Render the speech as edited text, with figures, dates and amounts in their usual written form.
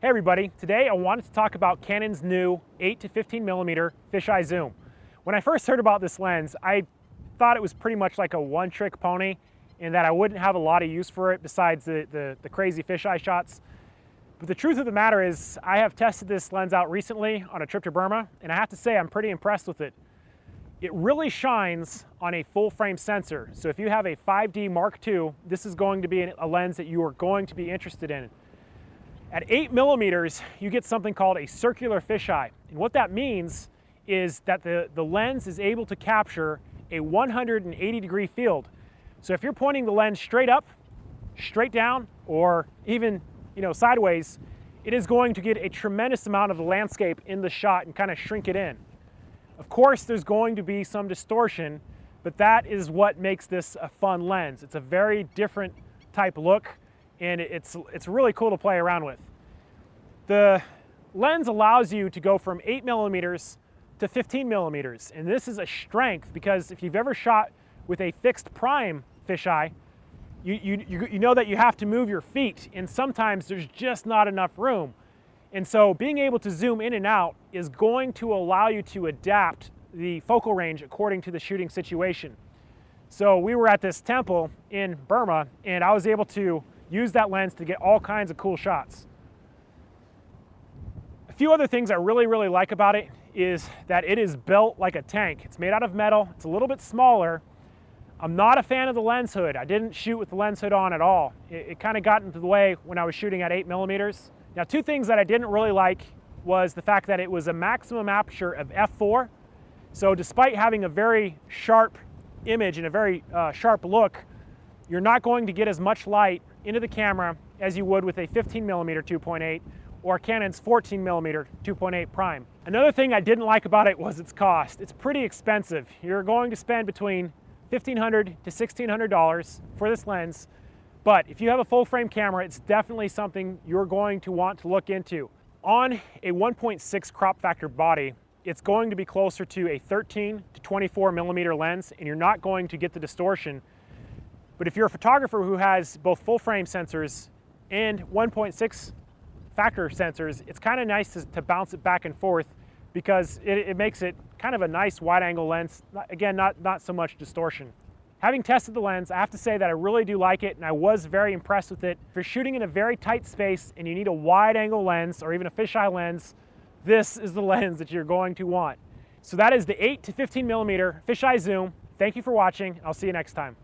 Hey everybody, today I wanted to talk about Canon's new 8 to 15 millimeter fisheye zoom. When I first heard about this lens, I thought it was pretty much like a one-trick pony and that I wouldn't have a lot of use for it besides the crazy fisheye shots. But the truth of the matter is I have tested this lens out recently on a trip to Burma, and I have to say I'm pretty impressed with it. It really shines on a full frame sensor. So if you have a 5D Mark II, this is going to be a lens that you are going to be interested in. At 8 millimeters, you get something called a circular fisheye. And what that means is that the lens is able to capture a 180-degree field. So if you're pointing the lens straight up, straight down, or even sideways, it is going to get a tremendous amount of the landscape in the shot and kind of shrink it in. Of course, there's going to be some distortion, but that is what makes this a fun lens. It's a very different type look, and it's really cool to play around with. The lens allows you to go from 8 millimeters to 15 millimeters, and this is a strength because if you've ever shot with a fixed prime fisheye, you know that you have to move your feet, and sometimes there's just not enough room. And so being able to zoom in and out is going to allow you to adapt the focal range according to the shooting situation. So we were at this temple in Burma, and I was able to use that lens to get all kinds of cool shots. A few other things I really like about it is that it is built like a tank. It's made out of metal, it's a little bit smaller. I'm not a fan of the lens hood. I didn't shoot with the lens hood on at all. It kind of got into the way when I was shooting at 8 millimeters. Now, two things that I didn't really like was the fact that it was a maximum aperture of f4. So despite having a very sharp image and a very sharp look, you're not going to get as much light into the camera as you would with a 15 millimeter 2.8 or Canon's 14 millimeter 2.8 prime. Another thing I didn't like about it was its cost. It's pretty expensive. You're going to spend between $1,500 to $1,600 for this lens, but if you have a full frame camera, it's definitely something you're going to want to look into. On a 1.6 crop factor body, it's going to be closer to a 13 to 24 millimeter lens, and you're not going to get the distortion. But if you're a photographer who has both full frame sensors and 1.6 factor sensors, it's kind of nice to bounce it back and forth because it makes it kind of a nice wide angle lens. Again, not so much distortion. Having tested the lens, I have to say that I really do like it, and I was very impressed with it. If you're shooting in a very tight space and you need a wide angle lens or even a fisheye lens, this is the lens that you're going to want. So that is the 8 to 15 millimeter fisheye zoom. Thank you for watching. I'll see you next time.